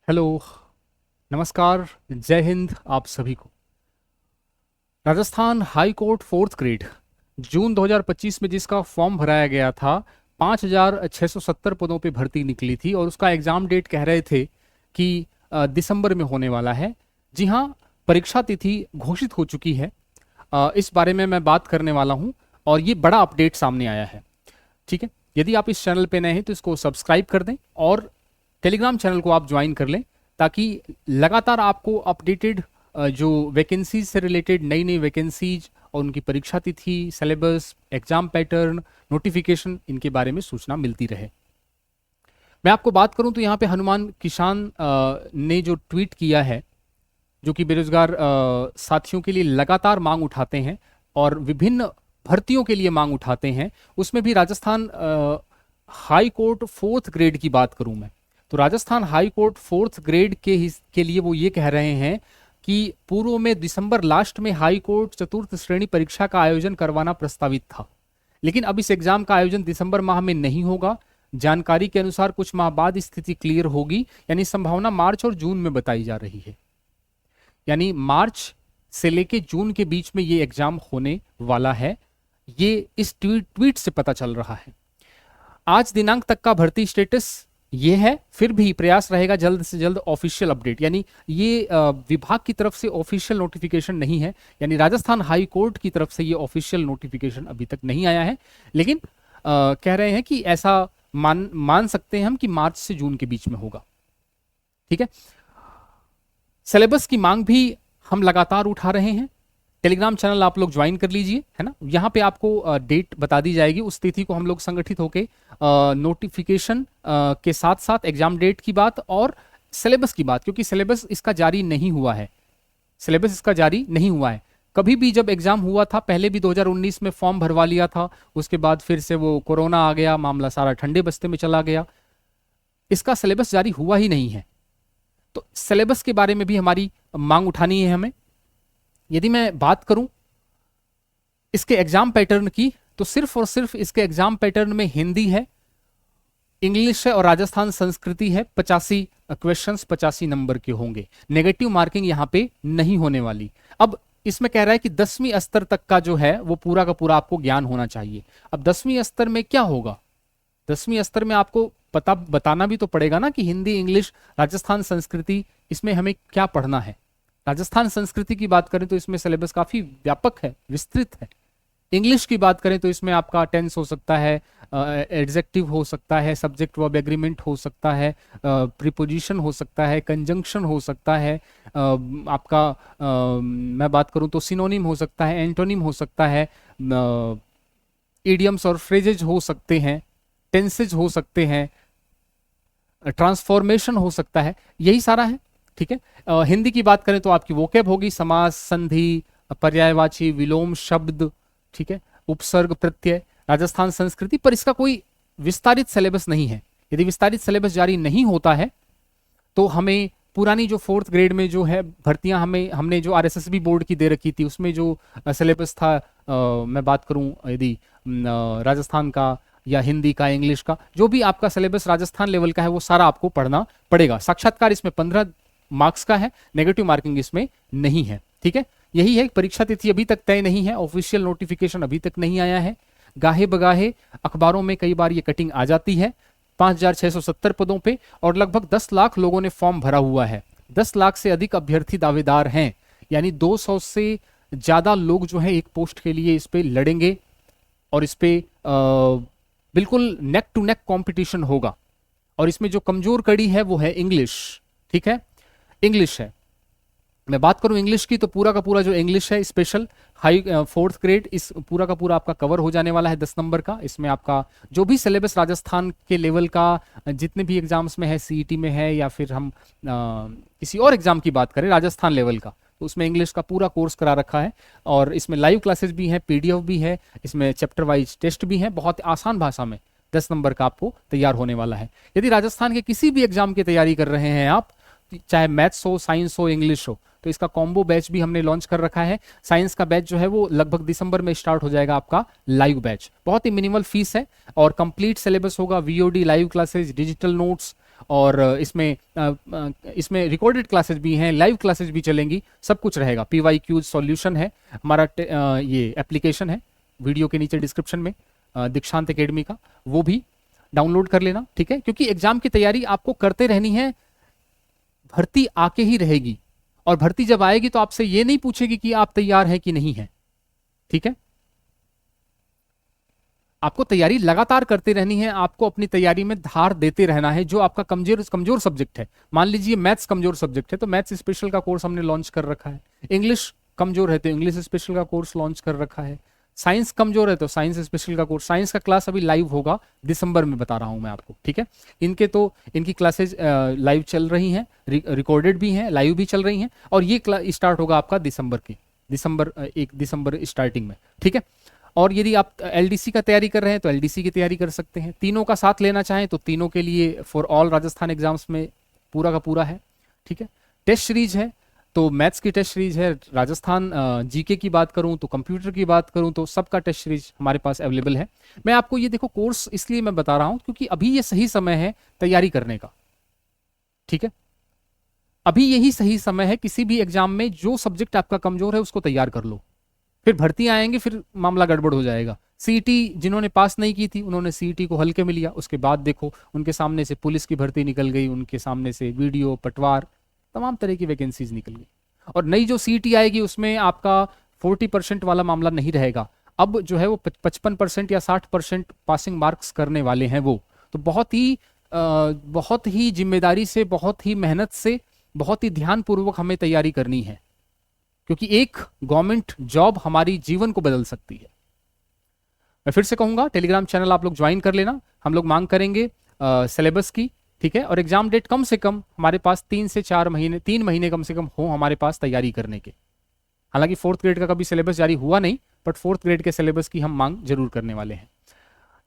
Hello. नमस्कार। जय हिंद आप सभी को। Rajasthan high court fourth grade June 2025 में जिसका फॉर्म भराया गया था, 5,670 पदों पे भर्ती निकली थी और उसका एग्जाम डेट कह रहे थे कि दिसंबर में होने वाला है। जी हाँ, परीक्षा तिथि घोषित हो चुकी है। इस बारे में मैं बात करने वाला हूँ और ये बड़ा अपडेट सामने आया है। ठीक है, यदि आप इस चैनल पे नए हैं तो इसको सब्सक्राइब कर दें और टेलीग्राम चैनल को आप ज्वाइन कर लें, ताकि लगातार आपको अपडेटेड जो वैकेंसीज से रिलेटेड नई नई वैकेंसीज और उनकी परीक्षा तिथि, सिलेबस, एग्जाम पैटर्न, नोटिफिकेशन, इनके बारे में सूचना मिलती रहे। मैं आपको बात करूं तो यहाँ पे हनुमान किसान ने जो ट्वीट किया है, जो कि बेरोजगार साथियों के लिए लगातार मांग उठाते हैं और विभिन्न भर्तियों के लिए मांग उठाते हैं, उसमें भी Rajasthan high court fourth grade की बात करूं मैं, तो Rajasthan high court fourth grade के लिए वो ये कह रहे हैं कि पूर्व में दिसंबर लास्ट में हाई कोर्ट चतुर्थ श्रेणी परीक्षा का आयोजन करवाना प्रस्तावित था, लेकिन अब इस एग्जाम का आयोजन दिसंबर माह में नहीं होगा। जानकारी के अनुसार कुछ माह बाद स्थिति क्लियर होगी, यानी संभावना मार्च और जून में बताई जा रही है। यानी मार्च से लेके जून के बीच में ये एग्जाम होने वाला है, ये इस ट्वीट से पता चल रहा है। आज दिनांक तक का भर्ती स्टेटस ये है, फिर भी प्रयास रहेगा जल्द से जल्द ऑफिशियल अपडेट, यानी ये विभाग की तरफ से ऑफिशियल नोटिफिकेशन नहीं है, यानी राजस्थान हाई कोर्ट की तरफ से ये ऑफिशियल नोटिफिकेशन अभी तक नहीं आया है, लेकिन कह रहे हैं कि ऐसा मान सकते हैं हम कि मार्च से जून के बीच में होगा। ठीक है, सिलेबस की मांग भी हम लगातार उठा रहे हैं। टेलीग्राम चैनल आप लोग ज्वाइन कर लीजिए, है ना। यहाँ पे आपको डेट बता दी जाएगी, उस तिथि को हम लोग संगठित होके नोटिफिकेशन के साथ साथ एग्जाम डेट की बात और सिलेबस की बात, क्योंकि सिलेबस इसका जारी नहीं हुआ है। सिलेबस इसका जारी नहीं हुआ है। कभी भी जब एग्जाम हुआ था, पहले भी 2019 में फॉर्म भरवा लिया था, उसके बाद फिर से वो कोरोना आ गया, मामला सारा ठंडे बस्ते में चला गया, इसका सिलेबस जारी हुआ ही नहीं है। तो सिलेबस के बारे में भी हमारी मांग उठानी है हमें। यदि मैं बात करूं इसके एग्जाम पैटर्न की, तो सिर्फ और सिर्फ इसके एग्जाम पैटर्न में हिंदी है, इंग्लिश है और राजस्थान संस्कृति है। 85 क्वेश्चंस 85 नंबर के होंगे। नेगेटिव मार्किंग यहां पे नहीं होने वाली। अब इसमें कह रहा है कि 10वीं स्तर तक का जो है वो पूरा का पूरा आपको ज्ञान होना चाहिए। अब 10वीं स्तर में क्या होगा? 10वीं स्तर में आपको बताना भी तो पड़ेगा ना कि हिंदी, इंग्लिश, राजस्थान संस्कृति, इसमें हमें क्या पढ़ना है। राजस्थान संस्कृति की बात करें तो इसमें सिलेबस काफी व्यापक है, विस्तृत है। इंग्लिश की बात करें तो इसमें आपका टेंस हो सकता है, एडजेक्टिव हो सकता है, सब्जेक्ट वर्ब एग्रीमेंट हो सकता है, प्रीपोजिशन हो सकता है, कंजंक्शन हो सकता है, आपका मैं बात करूं तो सिनोनिम हो सकता है, एंटोनिम हो सकता है, इडियम्स और फ्रेजेज हो सकते हैं, टेंसेज हो सकते हैं, ट्रांसफॉर्मेशन हो सकता है, यही सारा है। ठीक है, हिंदी की बात करें तो आपकी वोकेब होगी, समास, संधि, पर्यायवाची, विलोम शब्द, ठीक है, उपसर्ग, प्रत्यय। राजस्थान संस्कृति पर इसका कोई विस्तारित सिलेबस नहीं है। यदि विस्तारित सिलेबस जारी नहीं होता है तो हमें पुरानी जो फोर्थ ग्रेड में जो है भर्तियां हमने जो आरएसएसबी बोर्ड की दे रखी थी, उसमें जो सिलेबस था, मैं बात करूं यदि राजस्थान का या हिंदी का, इंग्लिश का, जो भी आपका सिलेबस राजस्थान लेवल का है वो सारा आपको पढ़ना पड़ेगा। साक्षात्कार इसमें 15 मार्क्स का है, नेगेटिव मार्किंग इसमें नहीं है। ठीक है, यही है। परीक्षा तिथि अभी तक तय नहीं है, ऑफिशियल नोटिफिकेशन अभी तक नहीं आया है। गाहे बगाहे अखबारों में कई बार ये कटिंग आ जाती है 5,670 पदों पे, और लगभग 10 लाख लोगों ने फॉर्म भरा हुआ है। 10 लाख से अधिक अभ्यर्थी दावेदार हैं, यानी 200 से ज्यादा लोग जो है एक पोस्ट के लिए इस पे लड़ेंगे और इस पे बिल्कुल नेक टू नेक कंपटीशन होगा। और इसमें जो कमजोर कड़ी है वो है इंग्लिश। ठीक है, इंग्लिश है। मैं बात करूं इंग्लिश की तो पूरा का पूरा जो इंग्लिश है स्पेशल हाई फोर्थ ग्रेड, इस पूरा का पूरा आपका कवर हो जाने वाला है 10 नंबर का। इसमें आपका जो भी सिलेबस राजस्थान के लेवल का जितने भी एग्जाम्स में है, सीईटी में है या फिर हम किसी और एग्जाम की बात करें राजस्थान लेवल का, तो उसमें इंग्लिश का पूरा कोर्स करा रखा है। और इसमें लाइव क्लासेस भी हैं, पीडीएफ भी है, इसमें चैप्टर वाइज टेस्ट भी है, बहुत आसान भाषा में 10 नंबर का आपको तैयार होने वाला है। यदि राजस्थान के किसी भी एग्जाम की तैयारी कर रहे हैं आप, चाहे मैथ्स हो, साइंस हो, इंग्लिश हो, तो इसका कॉम्बो बैच भी हमने लॉन्च कर रखा है। साइंस का बैच जो है वो लगभग दिसंबर में स्टार्ट हो जाएगा आपका लाइव बैच। बहुत ही मिनिमल फीस है और कंप्लीट सिलेबस होगा, VOD live classes, digital notes, और इसमें रिकॉर्डेड क्लासेस भी हैं, लाइव क्लासेस भी चलेंगी, सब कुछ रहेगा। PYQ सॉल्यूशन है हमारा, ये एप्लीकेशन है वीडियो के नीचे डिस्क्रिप्शन में दीक्षांत एकेडमी का, वो भी डाउनलोड कर लेना, ठीक है। क्योंकि एग्जाम की तैयारी आपको करते रहनी है, भर्ती आके ही रहेगी, और भर्ती जब आएगी तो आपसे ये नहीं पूछेगी कि आप तैयार हैं कि नहीं है, ठीक है। आपको तैयारी लगातार करते रहनी है, आपको अपनी तैयारी में धार देते रहना है। जो आपका कमजोर सब्जेक्ट है, मान लीजिए मैथ्स कमजोर सब्जेक्ट है तो मैथ्स स्पेशल का कोर्स हमने लॉन्च कर रखा है। इंग्लिश कमजोर है तो इंग्लिश स्पेशल का कोर्स लॉन्च कर रखा है। साइंस कमजोर है तो साइंस स्पेशल का कोर्स, साइंस का क्लास अभी लाइव होगा दिसंबर में, बता रहा हूं मैं आपको, ठीक है। इनकी क्लासेज लाइव चल रही हैं, रिकॉर्डेड भी हैं, लाइव भी चल रही हैं, और ये स्टार्ट होगा आपका दिसंबर 1 दिसंबर स्टार्टिंग में, ठीक है। और यदि आप LDC का तैयारी कर रहे हैं तो LDC की तैयारी कर सकते हैं। तीनों का साथ लेना चाहें तो तीनों के लिए फॉर ऑल राजस्थान एग्जाम्स में पूरा का पूरा है, ठीक है। टेस्ट सीरीज है तो मैथ्स की टेस्ट सीरीज है, राजस्थान GK की बात करूं तो कंप्यूटर की बात करूं तो सबका टेस्ट सीरीज हमारे पास अवेलेबल है। मैं आपको ये देखो कोर्स इसलिए मैं बता रहा हूं क्योंकि अभी ये सही समय है तैयारी करने का, ठीक है। अभी यही सही समय है, किसी भी एग्जाम में जो सब्जेक्ट आपका कमजोर है उसको तैयार कर लो, फिर भर्ती आएंगे फिर मामला गड़बड़ हो जाएगा। CET जिन्होंने पास नहीं की थी उन्होंने CET को हल्के में लिया, उसके बाद देखो उनके सामने से पुलिस की भर्ती निकल गई, उनके सामने से वीडियो, पटवार, तमाम तरह की वैकेंसीज निकल गई। और नई जो CET आएगी उसमें आपका 40% वाला मामला नहीं रहेगा, अब जो है वो 55% या 60% पासिंग मार्क्स करने वाले हैं वो। तो बहुत ही जिम्मेदारी से, बहुत ही मेहनत से, बहुत ही ध्यानपूर्वक हमें तैयारी करनी है, क्योंकि एक गवर्नमेंट जॉब हमारी जीवन को बदल सकती है। मैं फिर से कहूंगा टेलीग्राम चैनल आप लोग ज्वाइन कर लेना, हम लोग मांग करेंगे सिलेबस की, ठीक है। और एग्जाम डेट कम से कम हमारे पास 3 से 4 महीने, 3 महीने कम से कम हो हमारे पास तैयारी करने के। हालांकि 4th ग्रेड का कभी सिलेबस जारी हुआ नहीं, बट 4th ग्रेड के सिलेबस की हम मांग जरूर करने वाले हैं।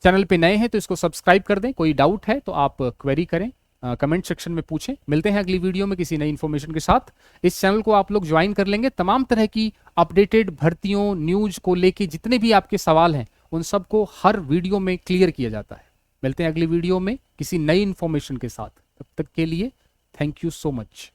चैनल पे नए हैं तो इसको सब्सक्राइब कर दें, कोई डाउट है तो आप क्वेरी करें, कमेंट सेक्शन में पूछें। मिलते हैं अगली वीडियो में किसी नई इन्फॉर्मेशन के साथ। इस चैनल को आप लोग ज्वाइन कर लेंगे, तमाम तरह की अपडेटेड भर्तियों, न्यूज को लेके जितने भी आपके सवाल हैं उन सबको हर वीडियो में क्लियर किया जाता है। मिलते हैं अगली वीडियो में किसी नई इन्फॉर्मेशन के साथ, तब तक के लिए थैंक यू सो मच।